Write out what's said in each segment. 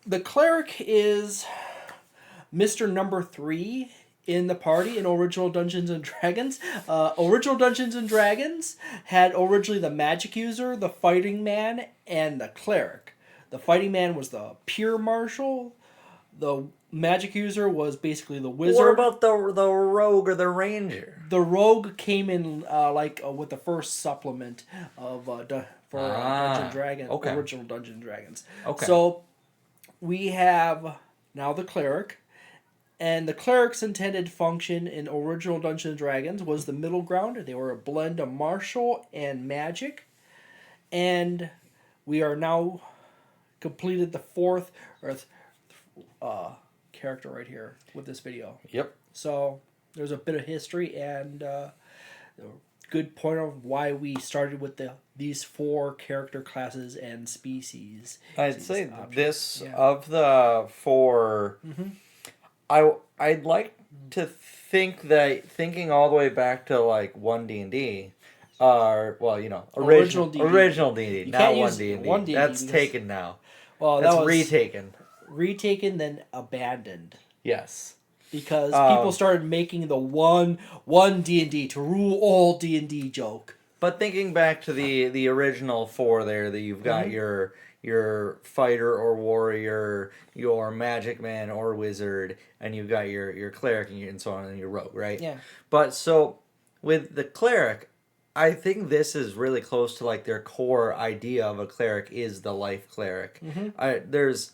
the cleric is Mr. Number 3 in the party in original Dungeons and Dragons. Original Dungeons and Dragons had originally the magic user, the fighting man, and the cleric. The fighting man was the pure martial. The magic user was basically the wizard. What about the rogue or the ranger? The rogue came in with the first supplement of Dungeon Dragon, okay. original Dungeon Dragons. Okay. So we have now the cleric, and the cleric's intended function in original Dungeons and Dragons was the middle ground. They were a blend of martial and magic, and we are now completed the fourth character right here with this video. Yep. So there's a bit of history and a good point of why we started with these 4 character classes and species. I'd say this of the 4. Mm-hmm. I'd like to think that thinking all the way back to like 1D&D. Original D&D, not 1D&D. That's taken now. Well, that's that was retaken. Retaken, then abandoned. Yes. Because people started making the one D&D to rule all D&D joke. But thinking back to the original 4 there, that you've got your fighter or warrior, your magic man or wizard, and you've got your cleric and so on, and your rogue, right? Yeah. But so with the cleric, I think this is really close to like their core idea of a cleric is the life cleric. Mm-hmm. There's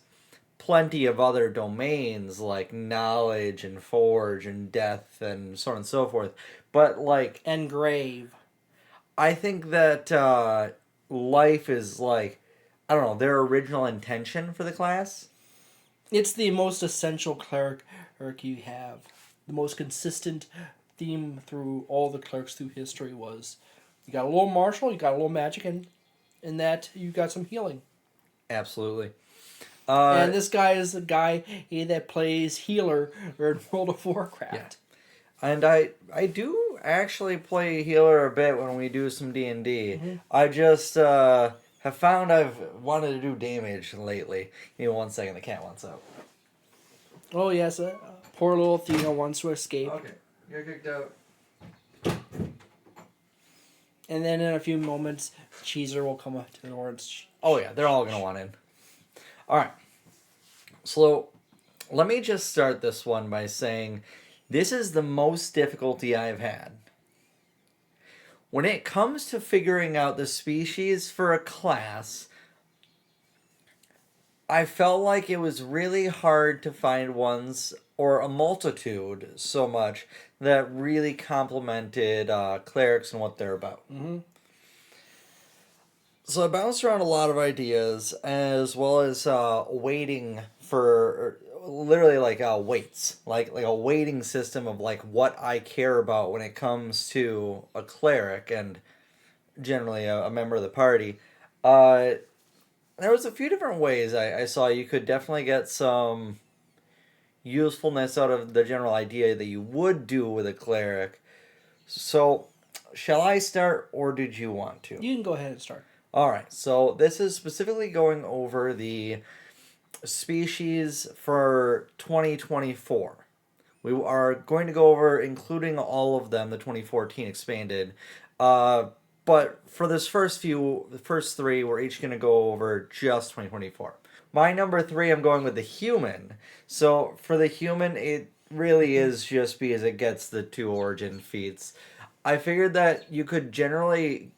plenty of other domains like knowledge and forge and death and so on and so forth, but like engrave. I think that life is like, I don't know, their original intention for the class. It's the most essential cleric you have. The most consistent theme through all the clerics through history was you got a little martial, you got a little magic, and in that you got some healing. Absolutely. And this guy is the guy that plays healer in World of Warcraft. Yeah. And I do actually play healer a bit when we do some D&D. Mm-hmm. I just have found I've wanted to do damage lately. Give me 1 second, the cat wants out. Oh yes, poor little Athena wants to escape. Okay, you're kicked out. And then in a few moments, Cheezer will come up to the door. Oh yeah, they're all going to want in. Alright, so let me just start this one by saying this is the most difficulty I've had. When it comes to figuring out the species for a class, I felt like it was really hard to find ones, or a multitude so much, that really complemented clerics and what they're about. Mm-hmm. So I bounced around a lot of ideas, as well as waiting for, literally like weights, like a weighting system of like what I care about when it comes to a cleric and generally a member of the party. There was a few different ways I saw you could definitely get some usefulness out of the general idea that you would do with a cleric. So, shall I start, or did you want to? You can go ahead and start. Alright, so this is specifically going over the species for 2024. We are going to go over including all of them, the 2014 expanded. But for this the first 3, we're each going to go over just 2024. My number 3, I'm going with the human. So for the human, it really is just because it gets the 2 origin feats. I figured that you could generally,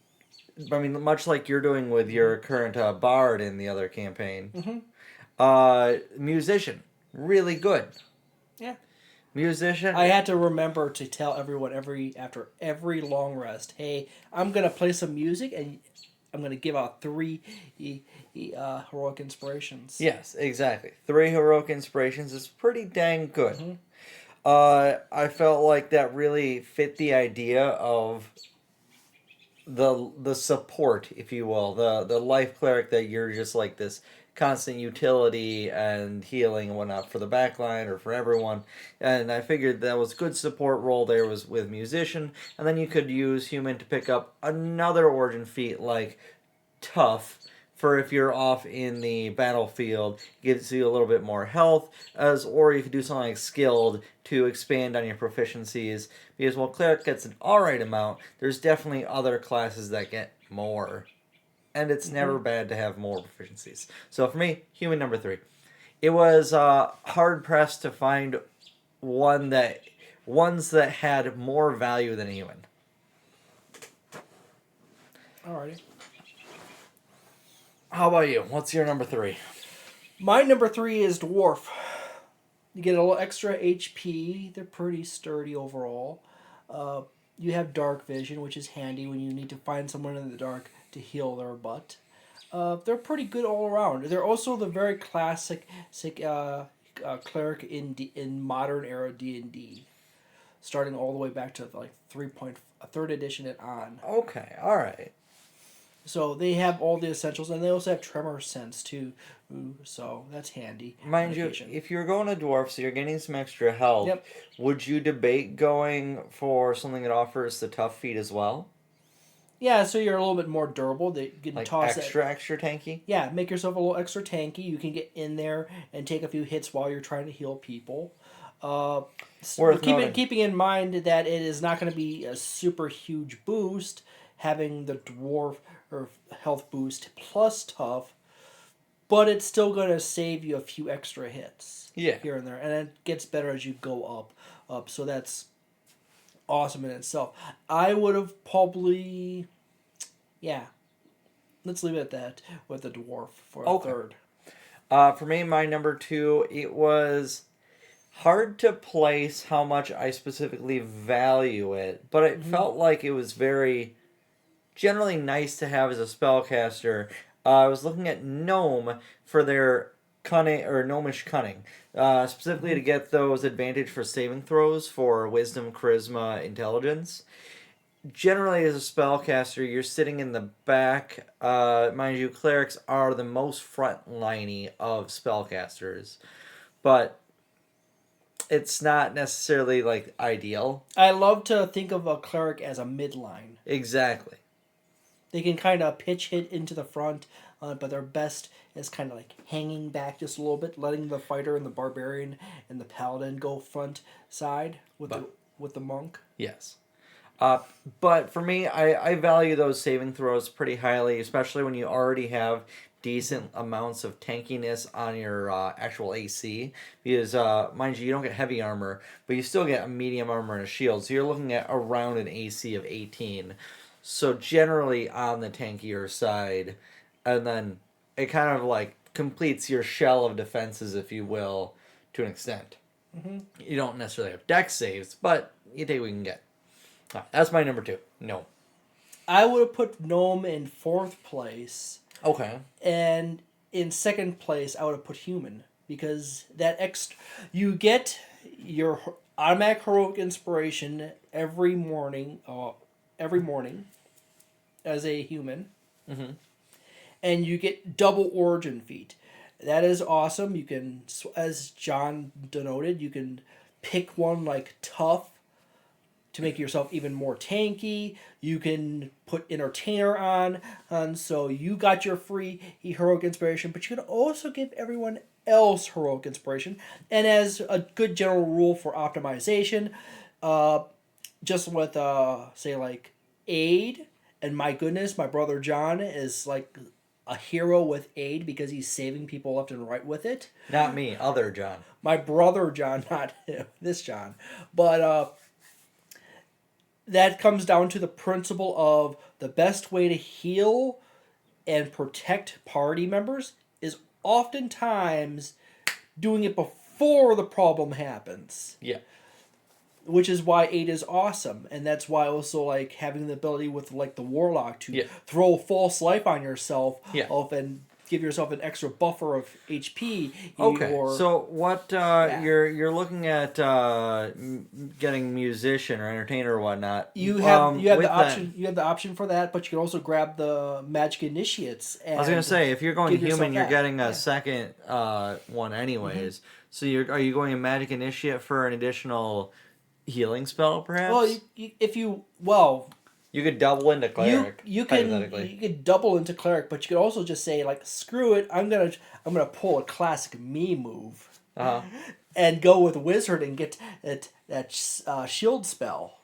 I mean, much like you're doing with your current bard in the other campaign, musician, really good. Yeah. Musician. I had to remember to tell everyone after every long rest, hey, I'm going to play some music and I'm going to give out 3 heroic inspirations. Yes, exactly. 3 heroic inspirations is pretty dang good. Mm-hmm. I felt like that really fit the idea of the support, if you will, the life cleric, that you're just like this constant utility and healing and whatnot for the backline or for everyone. And I figured that was good support role there was with musician, and then you could use human to pick up another origin feat like tough for if you're off in the battlefield, gives you a little bit more health, or you could do something like skilled to expand on your proficiencies. Because while cleric gets an alright amount, there's definitely other classes that get more. And it's never bad to have more proficiencies. So for me, human number 3. It was hard pressed to find ones that had more value than a human. Alrighty. How about you? What's your number 3? My number 3 is dwarf. You get a little extra HP. They're pretty sturdy overall. You have dark vision, which is handy when you need to find someone in the dark to heal their butt. They're pretty good all around. They're also the very classic cleric in modern era D&D, starting all the way back to like 3rd edition and on. Okay, all right. So they have all the essentials, and they also have tremor sense too. So that's handy. Mind you, if you're going to dwarf, so you're getting some extra health, Yep. Would you debate going for something that offers the tough feat as well? Yeah, so you're a little bit more durable. They can Like toss extra tanky? Yeah, make yourself a little extra tanky. You can get in there and take a few hits while you're trying to heal people. Keeping in mind that it is not going to be a super huge boost, having the dwarf or health boost plus tough, but it's still going to save you a few extra hits here and there, and it gets better as you go up. So that's awesome in itself. I would have probably, let's leave it at that with the dwarf for a third. For me, my number 2, it was hard to place how much I specifically value it, but it felt like it was very generally nice to have as a spellcaster. I was looking at gnome for their cunning or gnomish cunning, specifically to get those advantage for saving throws for wisdom, charisma, intelligence. Generally, as a spellcaster, you're sitting in the back. Mind you, clerics are the most front-liney of spellcasters, but it's not necessarily like ideal. I love to think of a cleric as a midline. Exactly. They can kind of pitch hit into the front, but their best is kind of like hanging back just a little bit, letting the fighter and the barbarian and the paladin go front side with the monk. Yes. But for me, I value those saving throws pretty highly, especially when you already have decent amounts of tankiness on your actual AC. Because, mind you don't get heavy armor, but you still get a medium armor and a shield. So you're looking at around an AC of 18. So generally on the tankier side. And then it kind of like completes your shell of defenses, if you will, to an extent. You don't necessarily have dex saves, but you take what you can get. That's my number 2. Gnome. I would have put gnome in 4th place. Okay. And in 2nd place, I would have put human. Because you get your automatic heroic inspiration every morning as a human. And you get double origin feat. That is awesome. You can, as John denoted, you can pick one like tough to make yourself even more tanky. You can put entertainer on, and so you got your free heroic inspiration, but you can also give everyone else heroic inspiration. And as a good general rule for optimization, just with say like aid, and my goodness, my brother John is like a hero with aid because he's saving people left and right with it. Not me, other John. My brother John, not this John. But that comes down to the principle of the best way to heal and protect party members is oftentimes doing it before the problem happens. Yeah. Which is why aid is awesome, and that's why also like having the ability with like the warlock to throw false life on yourself, and give yourself an extra buffer of HP. Okay, so what you're looking at getting musician or entertainer or whatnot. You have the option. You have the option for that, but you can also grab the magic initiates. And I was gonna say if you're going human, you're getting a second one anyways. So are you going a magic initiate for an additional healing spell, perhaps? Well, You could double into Cleric, you hypothetically. could double into Cleric, but you could also just say like, screw it, I'm gonna pull a classic me move, Uh-huh. and go with Wizard and get that shield spell.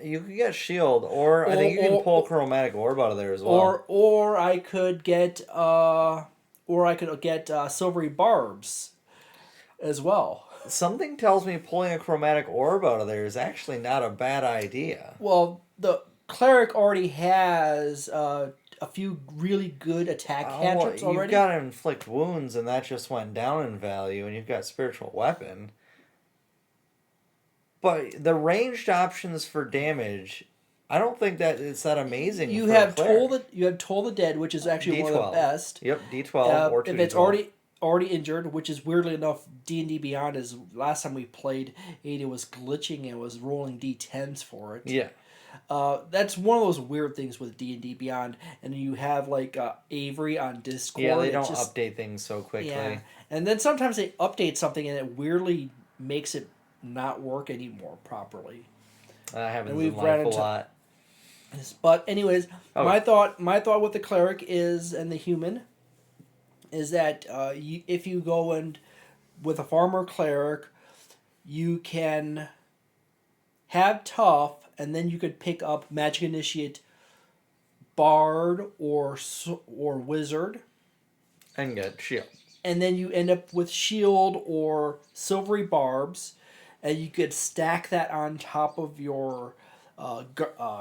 You could get Shield, or I think you can pull Chromatic Orb out of there as well. Or I could get Silvery Barbs as well. Something tells me pulling a Chromatic Orb out of there is actually not a bad idea. Well, the Cleric already has a few really good attack cantrips You've already. got Inflict Wounds, and that just went down in value, and you've got Spiritual Weapon. But the ranged options for damage, I don't think that it's that amazing. You for have a Cleric. you have Toll the Dead, which is actually one of the best. Yep, D12 or 2D12. If it's already injured, which is weirdly enough, D&D Beyond is last time we played it was glitching and it was rolling D10s for it. Yeah. That's one of those weird things with D&D Beyond, and you have like Avery on Discord. Yeah, they don't update things so quickly. Yeah, and then sometimes they update something and it weirdly makes it not work anymore properly. That happens in life a lot. But anyways, my thought with the Cleric is, and the human, is that if you go and with a Farmer Cleric, you can have tough, and then you could pick up Magic Initiate, Bard, or Wizard, And get Shield. and then you end up with Shield or Silvery Barbs, and you could stack that on top of your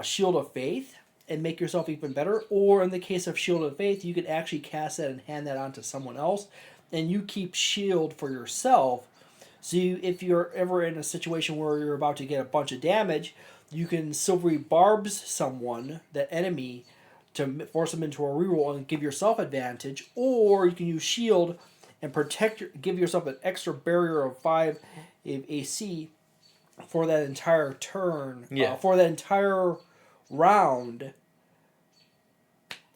Shield of Faith and make yourself even better. Or in the case of Shield of Faith, you could actually cast that and hand that on to someone else, and you keep Shield for yourself. So if you're ever in a situation where you're about to get a bunch of damage, you can Silvery Barbs someone, that enemy, to force them into a reroll and give yourself advantage. Or you can use Shield and give yourself an extra barrier of 5 AC for that entire turn. Yeah. For that entire round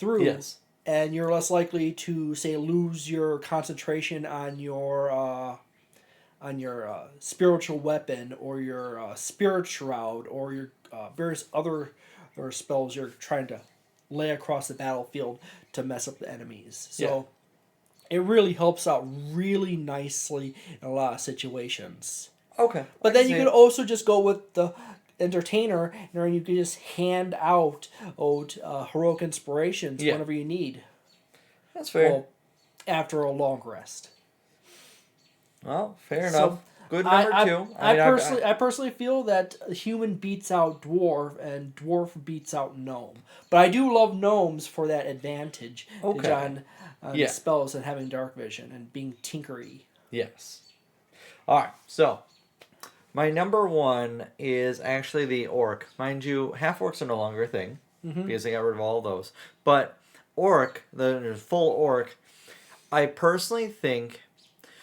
through. Yes. And you're less likely to, say, lose your concentration on your spiritual weapon or your spirit shroud or your various other spells you're trying to lay across the battlefield to mess up the enemies. So it really helps out really nicely in a lot of situations. Okay. But then you could also just go with the Entertainer, and you can just hand out heroic inspirations whenever you need. That's fair. Well, after a long rest. Well, fair enough. Good number two. I personally feel that human beats out dwarf and dwarf beats out gnome. But I do love gnomes for that advantage on spells and having dark vision and being tinkery. Yes. All right. So my number one is actually the orc. Mind you, half orcs are no longer a thing because they got rid of all those. But orc, the full orc, I personally think.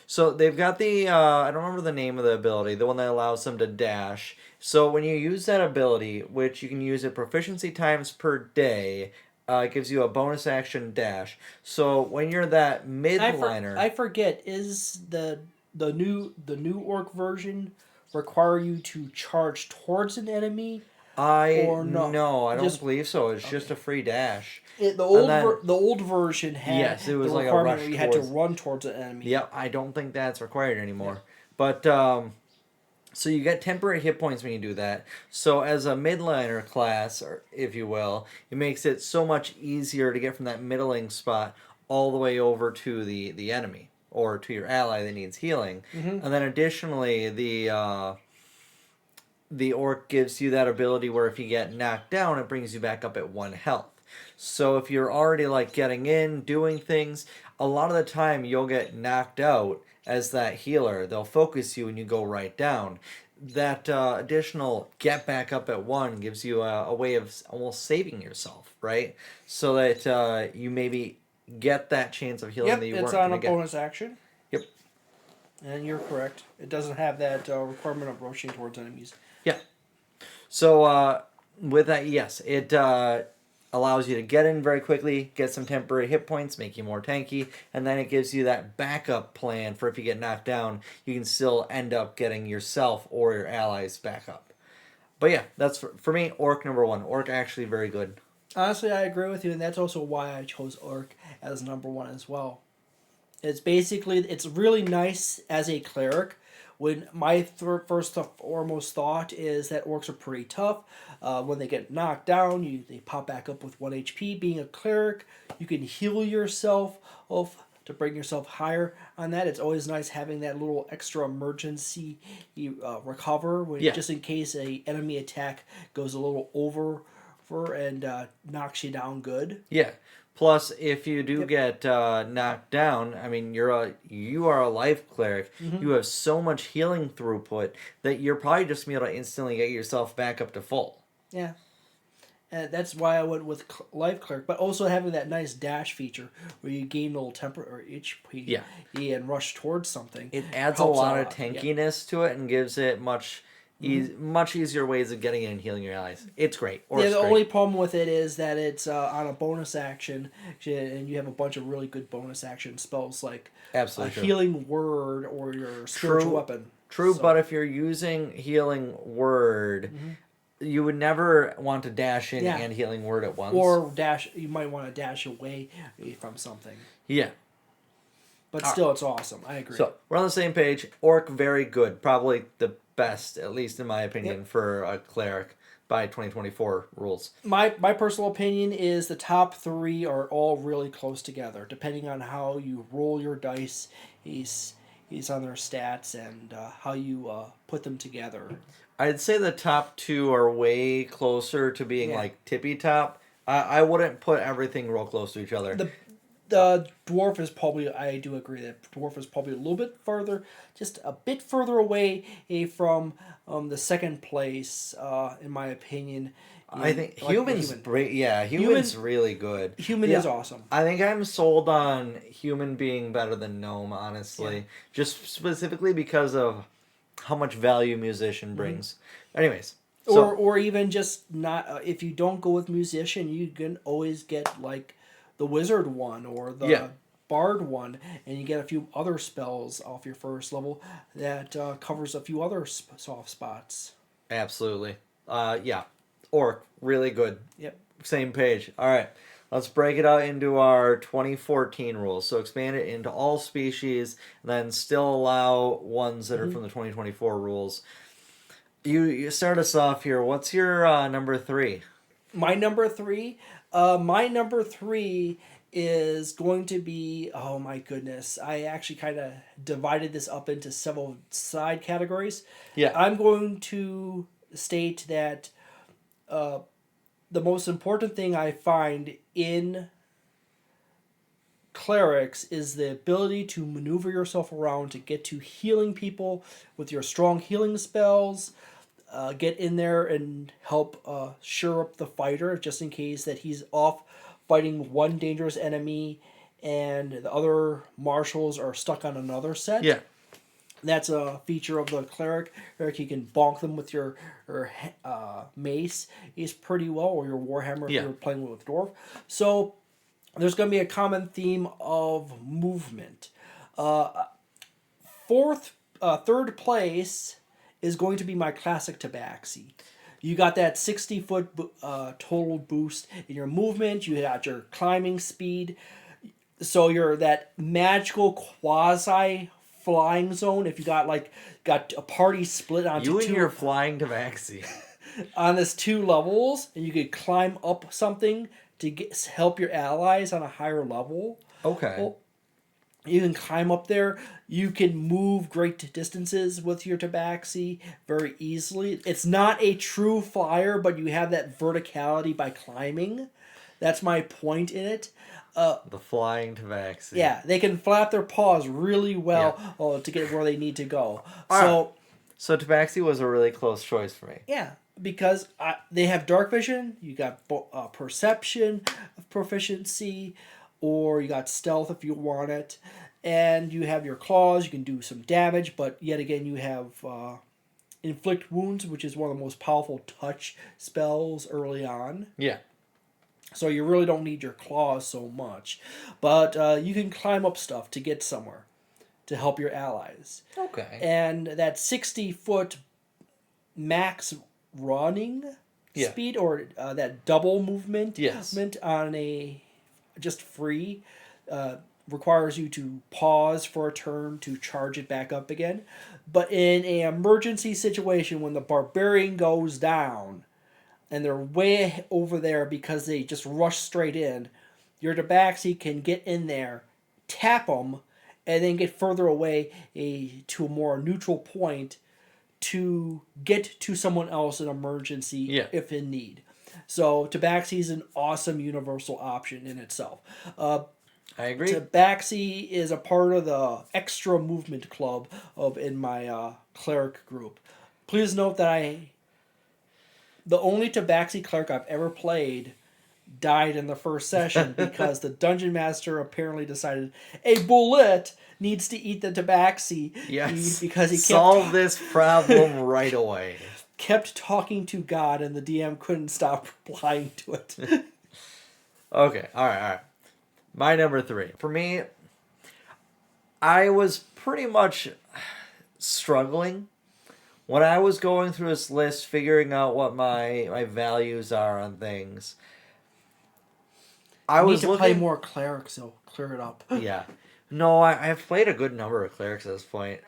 So they've got the, I don't remember the name of the ability, the one that allows them to dash. So when you use that ability, which you can use at proficiency times per day, it gives you a bonus action dash. So when you're that midliner... I forget, is the new orc version require you to charge towards an enemy? No, I don't believe so. It's just a free dash. The old version had it was the like requirement a rush where you had to run towards an enemy. Yep, I don't think that's required anymore. Yeah. But so you get temporary hit points when you do that. So as a midliner class, or if you will, it makes it so much easier to get from that middling spot all the way over to the enemy or to your ally that needs healing. And then additionally, the orc gives you that ability where if you get knocked down, it brings you back up at 1 health. So if you're already like getting in, doing things, a lot of the time you'll get knocked out as that healer. They'll focus you and you go right down. That additional get back up at 1 gives you a way of almost saving yourself, right? So that you maybe get that chance of healing that you weren't going to get. It's on a bonus action. Yep. And you're correct. It doesn't have that requirement of rushing towards enemies. Yeah. So with that, yes, it allows you to get in very quickly, get some temporary hit points, make you more tanky, and then it gives you that backup plan for if you get knocked down, you can still end up getting yourself or your allies back up. But yeah, that's for me, Orc number 1. Orc actually very good. Honestly, I agree with you, and that's also why I chose Orc as number 1 as well. It's really nice as a cleric. When my first foremost thought is that orcs are pretty tough. When they get knocked down, they pop back up with 1 HP. Being a cleric, you can heal yourself to bring yourself higher on that. It's always nice having that little extra emergency recover just in case a enemy attack goes a little over and knocks you down good. Yeah. Plus, if you do get knocked down, I mean, you are a life cleric. Mm-hmm. You have so much healing throughput that you're probably just gonna be able to instantly get yourself back up to full. Yeah. And that's why I went with Life Cleric, but also having that nice dash feature where you gain a little temper or HP and rush towards something. It adds a lot of tankiness to it and gives it much easier ways of getting in and healing your allies. It's great. The only problem with it is that it's on a bonus action, and you have a bunch of really good bonus action spells like Healing Word or your Spiritual Weapon. True, but if you're using Healing Word, you would never want to dash in and Healing Word at once. Or you might want to dash away from something. Yeah. But still, it's awesome. I agree. So, we're on the same page. Orc, very good. Probably the best, at least in my opinion, for a cleric by 2024 rules. My personal opinion is the top 3 are all really close together. Depending on how you roll your dice, he's on their stats and how you put them together. I'd say the top 2 are way closer to being like tippy top. I wouldn't put everything real close to each other. The dwarf is probably, I do agree that dwarf is probably a little bit farther, just a bit further away from the second place, in my opinion. I think human's really good. Human is awesome. I think I'm sold on human being better than gnome, honestly. Just specifically because of how much value musician brings. Anyways. Or even just not, if you don't go with musician, you can always get like the wizard one or the bard one, and you get a few other spells off your first level that covers a few other soft spots. Absolutely. Orc, really good. Yep. Same page. All right. Let's break it out into our 2014 rules. So expand it into all species, and then still allow ones that are from the 2024 rules. You start us off here. What's your number 3? My number 3? My number 3 is going to be, oh my goodness, I actually kind of divided this up into several side categories. Yeah. I'm going to state that the most important thing I find in clerics is the ability to maneuver yourself around to get to healing people with your strong healing spells. Get in there and help shore up the fighter just in case that he's off fighting one dangerous enemy and the other marshals are stuck on another set. Yeah. That's a feature of the cleric. You can bonk them with your mace is pretty well, or your warhammer if you're playing with dwarf. So there's going to be a common theme of movement. Third place is going to be my classic tabaxi. You got that 60-foot total boost in your movement. You got your climbing speed. So you're that magical quasi flying zone. If you got a party split onto you and your flying tabaxi on this 2 levels, and you could climb up something to help your allies on a higher level. Okay. Well, you can climb up there. You can move great distances with your tabaxi very easily. It's not a true flyer, but you have that verticality by climbing. That's my point in it. The flying tabaxi. Yeah, they can flap their paws really well to get where they need to go. So tabaxi was a really close choice for me. Yeah, because they have dark vision. You got perception proficiency, or you got stealth if you want it, and you have your claws. You can do some damage, but yet again you have inflict wounds, which is one of the most powerful touch spells early on. Yeah. So you really don't need your claws so much, but you can climb up stuff to get somewhere to help your allies. Okay. And that 60-foot max running Yeah. speed or that double movement Yes. on a just free requires you to pause for a turn to charge it back up again. But in an emergency situation when the barbarian goes down and they're way over there because they just rush straight in, your tabaxi can get in there, tap them, and then get further away to a more neutral point to get to someone else in emergency Yeah. if in need. So Tabaxi is an awesome universal option in itself. I agree. Tabaxi is a part of the extra movement club in my cleric group. Please note that the only Tabaxi cleric I've ever played died in the first session because the dungeon master apparently decided a bullet needs to eat the tabaxi. Yes. Because he solve this problem right away. Kept talking to God and the DM couldn't stop replying to it. Okay, all right. My number 3. For me, I was pretty much struggling when I was going through this list, figuring out what my values are on things. I need was to play more clerics, so clear it up. Yeah. No, I've played a good number of clerics at this point.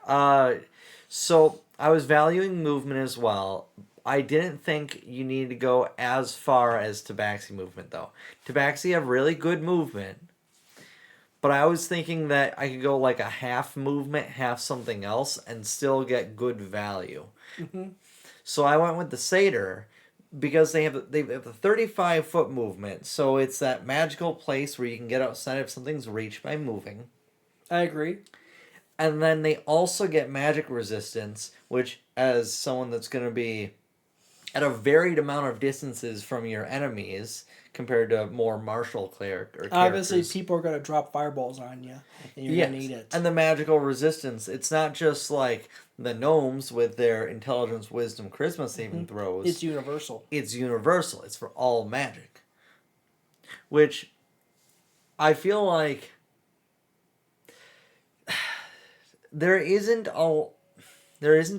So I was valuing movement as well. I didn't think you needed to go as far as Tabaxi movement, though. Tabaxi have really good movement, but I was thinking that I could go like a half movement, half something else, and still get good value. Mm-hmm. So I went with the Satyr because they have the 35-foot movement, so it's that magical place where you can get outside of something's reach by moving. I agree. And then they also get magic resistance, which, as someone that's going to be at a varied amount of distances from your enemies compared to more martial cleric or Obviously, characters. people are going to drop fireballs on you, and you're going to need it. And the magical resistance, it's not just like the gnomes with their intelligence, wisdom, charisma saving throws. It's universal. It's universal. It's for all magic. Which I feel like there isn't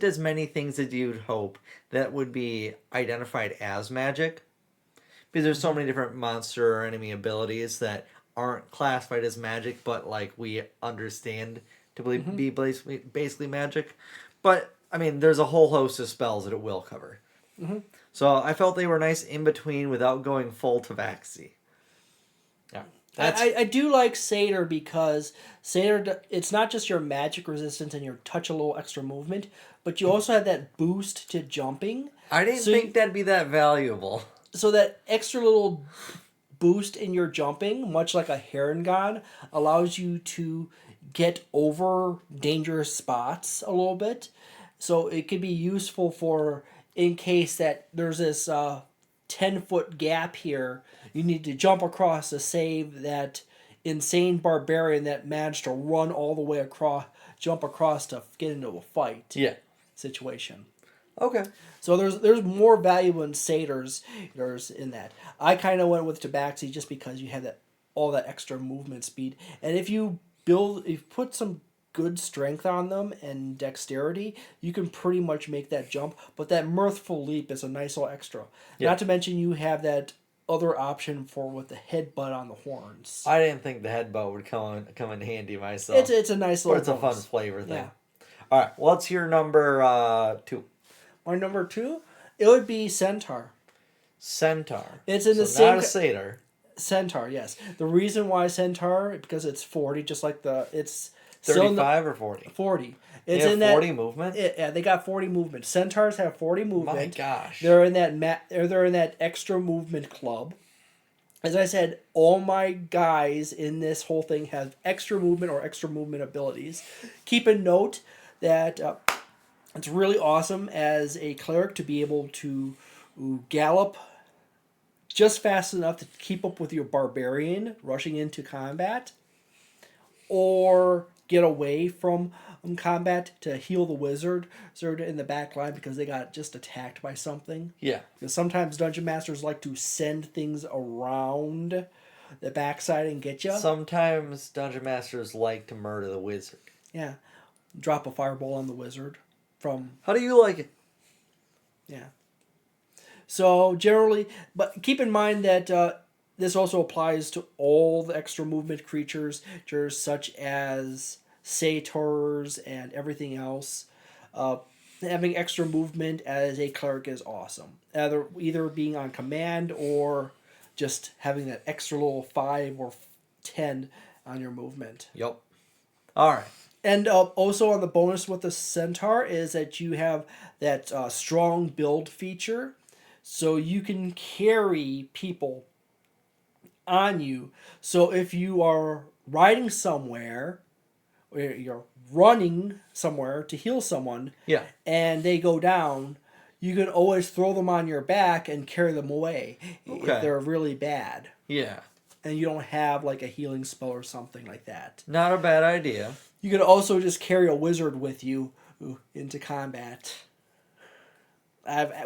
as many things as you'd hope that would be identified as magic, because there's so many different monster or enemy abilities that aren't classified as magic, but like we understand to be basically magic. But I mean, there's a whole host of spells that it will cover. Mm-hmm. So I felt they were nice in between without going full Tabaxi. Yeah. I do like Satyr because Satyr, it's not just your magic resistance and your touch a little extra movement, but you also have that boost to jumping. I didn't think that'd be that valuable. So that extra little boost in your jumping, much like a Herringon, allows you to get over dangerous spots a little bit. So it could be useful for in case that there's this 10-foot gap here. You need to jump across to save that insane barbarian that managed to run all the way across, jump across to get into a fight situation. Okay. So there's more value in satyrs in that. I kind of went with Tabaxi just because you have all that extra movement speed, and if you put some good strength on them and dexterity, you can pretty much make that jump. But that mirthful leap is a nice little extra. Yeah. Not to mention you have that other option with the headbutt on the horns. I didn't think the headbutt would come in handy myself. It's a nice little. But it's bonus. A fun flavor thing. Yeah. All right, what's your number 2? My number 2, it would be Centaur. Centaur. It's in the same. Not a satyr. Centaur, yes. The reason why Centaur, because it's 40, just like it's 35 or 40. 40. It's in 40 movement. Yeah, they got 40 movement. Centaurs have 40 movement. My gosh. They're in that extra movement club. As I said, all my guys in this whole thing have extra movement or extra movement abilities. Keep a note that it's really awesome as a cleric to be able to gallop just fast enough to keep up with your barbarian rushing into combat, or get away from combat to heal the wizard in the back line because they got just attacked by something. Yeah. Because sometimes dungeon masters like to send things around the backside and get you. Sometimes dungeon masters like to murder the wizard. Yeah. Drop a fireball on the wizard from... How do you like it? Yeah. So generally, but keep in mind that this also applies to all the extra movement creatures, such as satyrs and everything else. Uh, Having extra movement as a cleric is awesome. Either being on command or just having that extra little 5 or 10 on your movement. Yep. All right. And also on the bonus with the centaur is that you have that strong build feature, so you can carry people on you. So if you are riding somewhere, or you're running somewhere to heal someone, Yeah. and they go down, you can always throw them on your back and carry them away if Okay. they're really bad. Yeah. And you don't have like a healing spell or something like that. Not a bad idea. You could also just carry a wizard with you into combat.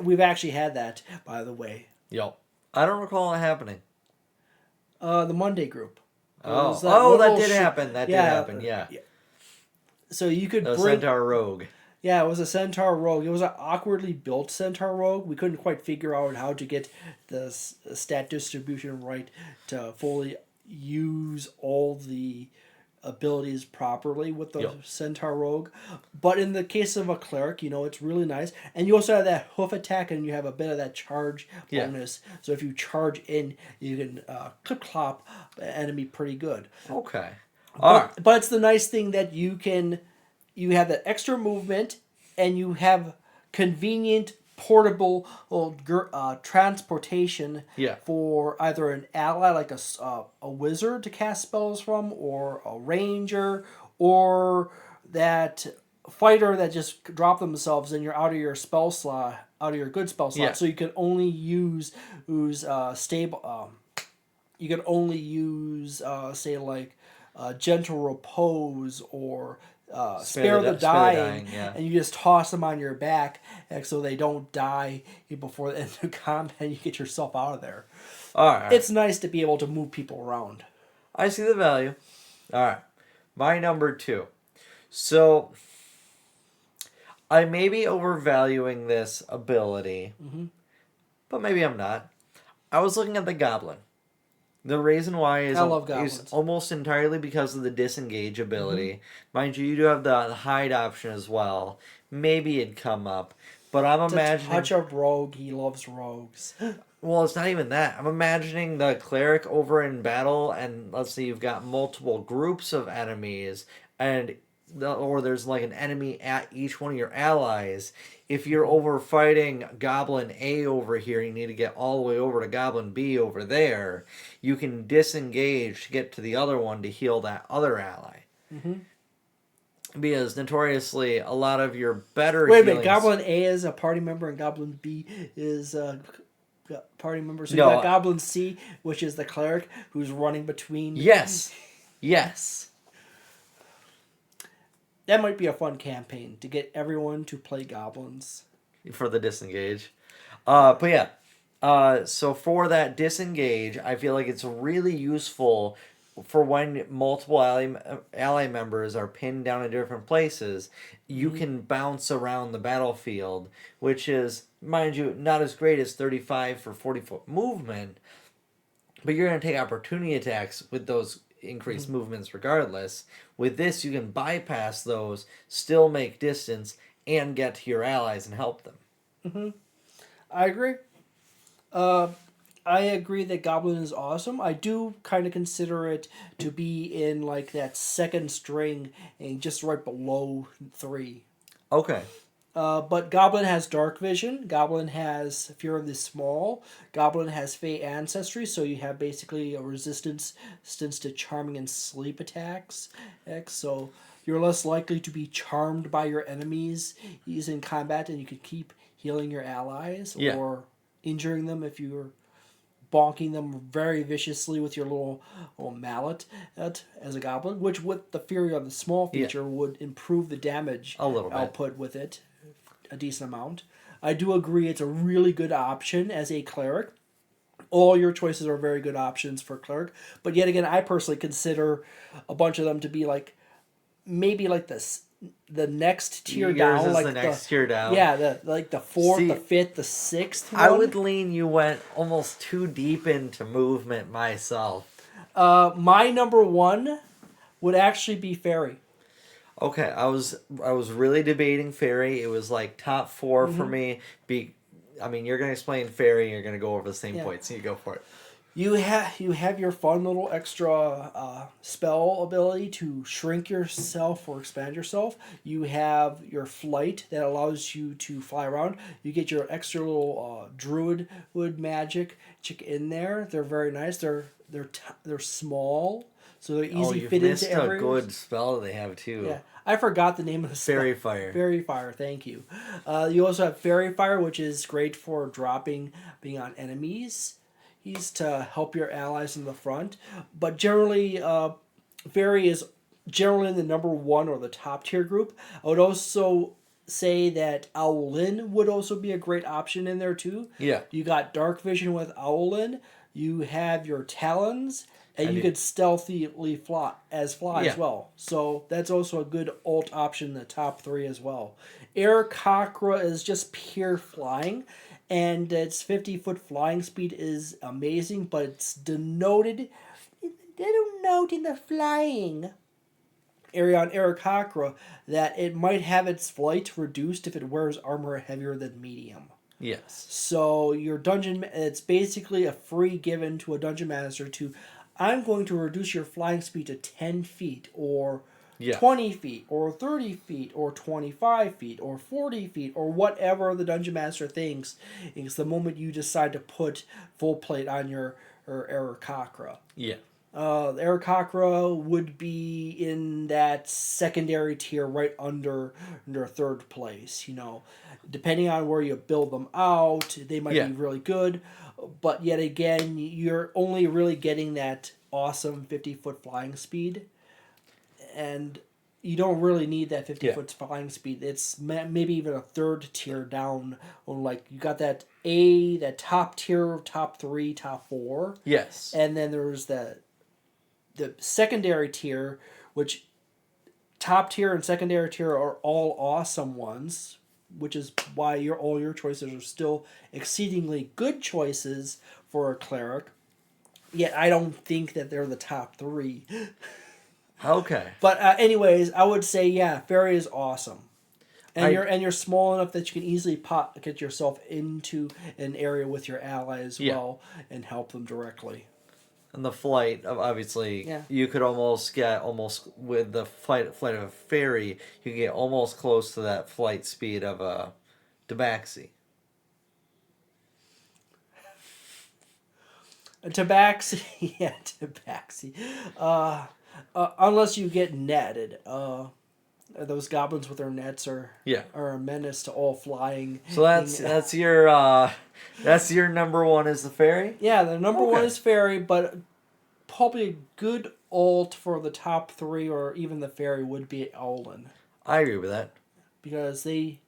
We've actually had that, by the way. Yep. I don't recall it happening. The Monday group. That did happen. That did happen. Yeah. So you could The bring Centaur Rogue. Yeah, it was a centaur rogue. It was an awkwardly built centaur rogue. We couldn't quite figure out how to get the stat distribution right to fully use all the abilities properly with the centaur rogue. But in the case of a cleric, it's really nice. And you also have that hoof attack, and you have a bit of that charge bonus. So if you charge in, you can clip-clop the enemy pretty good. Okay. But it's the nice thing that you have that extra movement, and you have convenient portable transportation for either an ally like a wizard to cast spells from, or a ranger, or that fighter that just drop themselves and you're out of your spell slot, out of your good spell slot. So you can only use stable. You can only use say like gentle repose or spare the dying, and you just toss them on your back so they don't die before the end of combat, and you get yourself out of there. All right. It's nice to be able to move people around. I see the value. All right. My number 2. So, I may be overvaluing this ability, but maybe I'm not. I was looking at the Goblin. The reason why is almost entirely because of the disengage ability. Mind you, you do have the hide option as well. Maybe it'd come up. But I'm imagining... touch of rogue, he loves rogues. Well, it's not even that. I'm imagining the cleric over in battle, and let's say you've got multiple groups of enemies, or there's like an enemy at each one of your allies. If you're over fighting Goblin A over here, you need to get all the way over to Goblin B over there, you can disengage to get to the other one to heal that other ally. Because notoriously, a lot of your better Wait a minute, Goblin A is a party member and Goblin B is a party member. So you got Goblin C, which is the cleric who's running between... Yes. That might be a fun campaign to get everyone to play goblins. For the disengage. But yeah. So for that disengage, I feel like it's really useful for when multiple ally members are pinned down in different places. You can bounce around the battlefield, which is, mind you, not as great as 35 for 40-foot movement, but you're going to take opportunity attacks with those increased movements regardless. With this, you can bypass those, still make distance, and get to your allies and help them. I agree. I agree that Goblin is awesome. I do kind of consider it to be in like that second string and just right below 3. Okay. But Goblin has Dark Vision. Goblin has Fear of the Small. Goblin has Fey Ancestry, so you have basically a resistance to charming and sleep attacks. So you're less likely to be charmed by your enemies in combat, and you can keep healing your allies or injuring them if you're bonking them very viciously with your little mallet as a goblin, which with the Fury of the Small feature would improve the damage output with it a decent amount. I do agree it's a really good option as a cleric. All your choices are very good options for cleric, but yet again, I personally consider a bunch of them to be like maybe like this the next tier Yours down, is like the next tier down. Yeah, the fourth, See, the fifth, the sixth one. I would lean you went almost too deep into movement myself. My number one would actually be fairy. Okay, I was really debating fairy. It was like top 4 for me. I mean, you're gonna explain fairy. You're gonna go over the same Yeah. points. So you go for it. You have your fun little extra spell ability to shrink yourself or expand yourself. You have your flight that allows you to fly around. You get your extra little druid wood magic chick in there. They're very nice. They're small, so they're easy You've fit missed into a every. good spell they have too. Yeah, I forgot the name of the spell. Fairy fire. Fairy fire. Thank you. You also have fairy fire, which is great for being on enemies. He's to help your allies in the front, but generally, fairy is generally in the number one or the top tier group. I would also say that Owlin would also be a great option in there too. Yeah. You got dark vision with Owlin. You have your talons, and I you do. could stealthily fly as Yeah. well. So that's also a good alt option in the top three as well. Air Cockra is just pure flying, and its 50-foot flying speed is amazing, but it's denoted in the little note in the flying area on Aarakocra that it might have its flight reduced if it wears armor heavier than medium. Yes. So your dungeon, it's basically a free given to a dungeon master to, I'm going to reduce your flying speed to 10 feet or Yeah. 20 feet or 30 feet or 25 feet or 40 feet or whatever the dungeon master thinks. It's the moment you decide to put full plate on your Aarakocra. Yeah. Aarakocra would be in that secondary tier right under third place. Depending on where you build them out, they might Yeah. be really good, but yet again, you're only really getting that awesome 50-foot flying speed, and you don't really need that 50-foot flying speed. It's maybe even a third tier down, or like you got that top tier, top 3, top 4. Yes. And then there's the secondary tier, which top tier and secondary tier are all awesome ones, which is why all your choices are still exceedingly good choices for a cleric. Yet I don't think that they're the top 3. Okay. But anyways, I would say fairy is awesome. And you're small enough that you can easily get yourself into an area with your ally as well and help them directly. And the flight of obviously, you could almost get with the flight of a fairy, you can get almost close to that flight speed of a Tabaxi. Tabaxi, Tabaxi. Unless you get netted. Those goblins with their nets are a menace to all flying. So that's your number one is the fairy? Yeah, the number one is fairy, but probably a good alt for the top 3 or even the fairy would be Owlin. I agree with that. Because they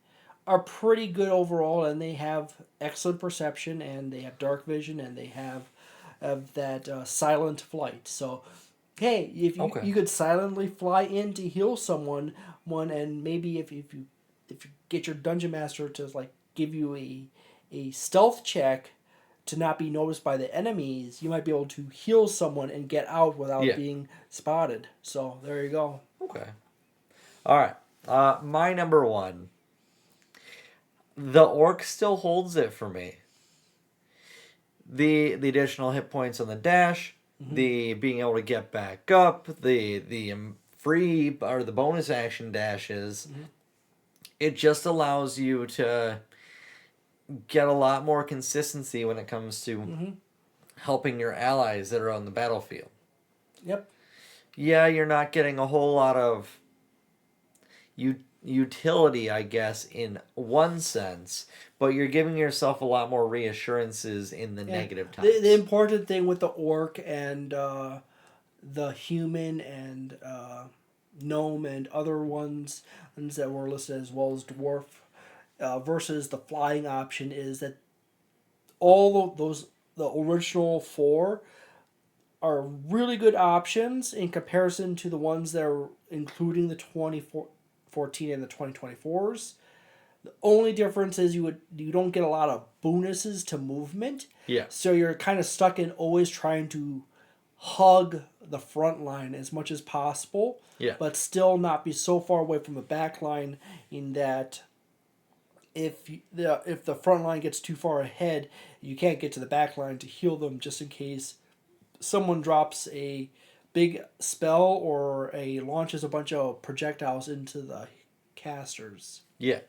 are pretty good overall, and they have excellent perception, and they have dark vision, and they have that silent flight. So, hey, if you could silently fly in to heal someone, and maybe if you get your dungeon master to like give you a stealth check to not be noticed by the enemies, you might be able to heal someone and get out without being spotted. So there you go. Okay. All right. My number one. The orc still holds it for me. The additional hit points on the dash, the being able to get back up, the free or the bonus action dashes, it just allows you to get a lot more consistency when it comes to helping your allies that are on the battlefield. Yep. Yeah, you're not getting a whole lot of utility, I guess, in one sense, but you're giving yourself a lot more reassurances in the negative times. The important thing with the orc and the human and gnome and other ones that were listed as well as dwarf versus the flying option is that all of those, the original 4, are really good options in comparison to the ones that are including the 2014 and the 2024s. The only difference is you don't get a lot of bonuses to movement. Yeah. So you're kind of stuck in always trying to hug the front line as much as possible. Yeah. But still not be so far away from the back line in that if the front line gets too far ahead, you can't get to the back line to heal them just in case someone drops a big spell or launches a bunch of projectiles into the casters. Yeah.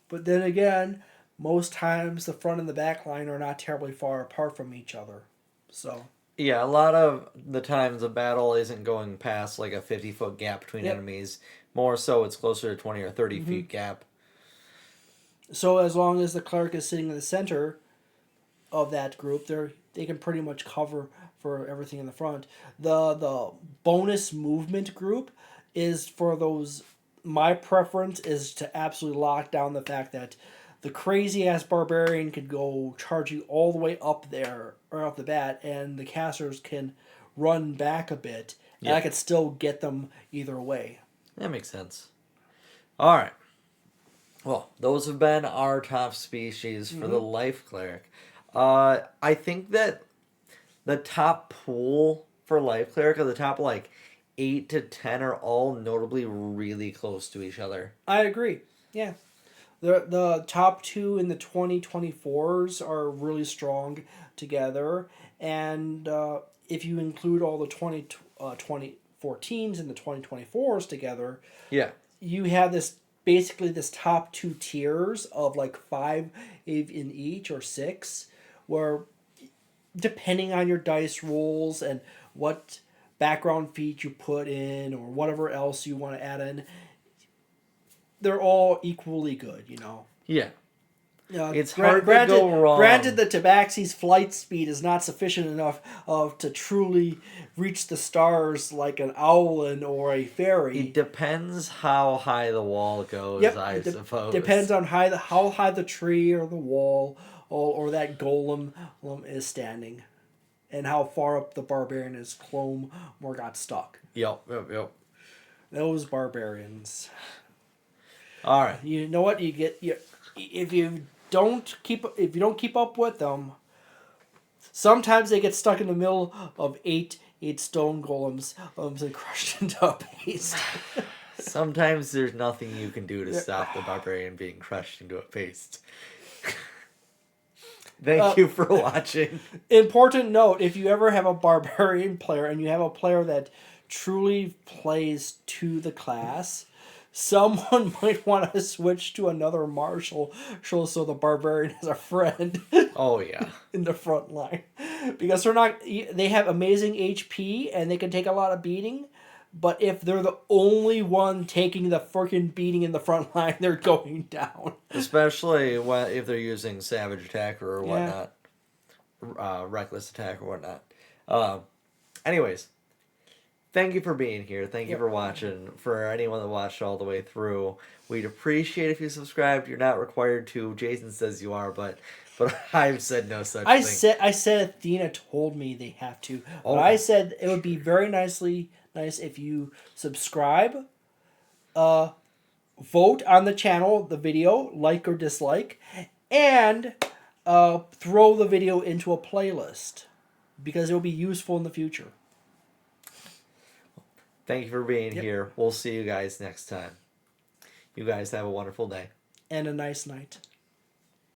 But then again, most times the front and the back line are not terribly far apart from each other. So Yeah, a lot of the times a battle isn't going past like a 50-foot gap between enemies. More so, it's closer to 20 or 30 feet gap. So as long as the cleric is sitting in the center of that group, they can pretty much cover for everything in the front. The bonus movement group is for those. My preference is to absolutely lock down the fact that the crazy ass barbarian could go charging all the way up there right off the bat, and the casters can run back a bit, and I could still get them either way. That makes sense. All right. Well, those have been our top species for the Life Cleric. I think that the top pool for Life Cleric are the top 8 to 10 are all notably really close to each other. I agree. Yeah. The top two in the 2024s are really strong together. And if you include all the 2014s and the 2024s together, you have basically this top two tiers of 5 in each or 6, where depending on your dice rolls and what background feat you put in or whatever else you want to add in, they're all equally good, Yeah. It's hard to go wrong. Granted, the Tabaxi's flight speed is not sufficient enough to truly reach the stars like an owlin or a fairy. It depends how high the wall goes, I suppose. Depends on how high the tree or the wall or that golem is standing, and how far up the barbarian is clomb or got stuck. Yep. Those barbarians. All right. You know what you get? If you don't keep up with them, sometimes they get stuck in the middle of eight stone golems and crushed into paste. Sometimes there's nothing you can do to stop the barbarian being crushed into a paste. Thank you for watching. Important note, if you ever have a barbarian player and you have a player that truly plays to the class, someone might want to switch to another martial so the barbarian has a friend. Oh, yeah. In the front line. Because they have amazing HP and they can take a lot of beating, but if they're the only one taking the freaking beating in the front line, they're going down. Especially if they're using Savage Attack or whatnot. Reckless Attack or whatnot. Anyways, thank you for being here. Thank you for watching. For anyone that watched all the way through, we'd appreciate if you subscribed. You're not required to. Jason says you are, but I've said no such thing. I said Athena told me they have to. But I said it would be very nice if you subscribe, vote on the channel, the video, like or dislike, and throw the video into a playlist, because it will be useful in the future. Thank you for being here. We'll see you guys next time. You guys have a wonderful day. And a nice night.